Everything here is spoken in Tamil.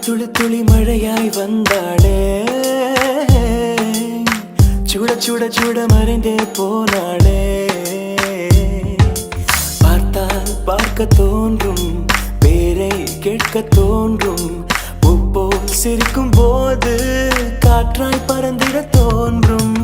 துளி துளி மழையாய் வந்தாளே, சுட சுட சுட மறைந்தே போனாளே. பார்த்தால் பார்க்க தோன்றும், பேரை கேட்க தோன்றும், பூப்போல் சிரிக்கும் போது காற்றாய் பறந்திட தோன்றும்.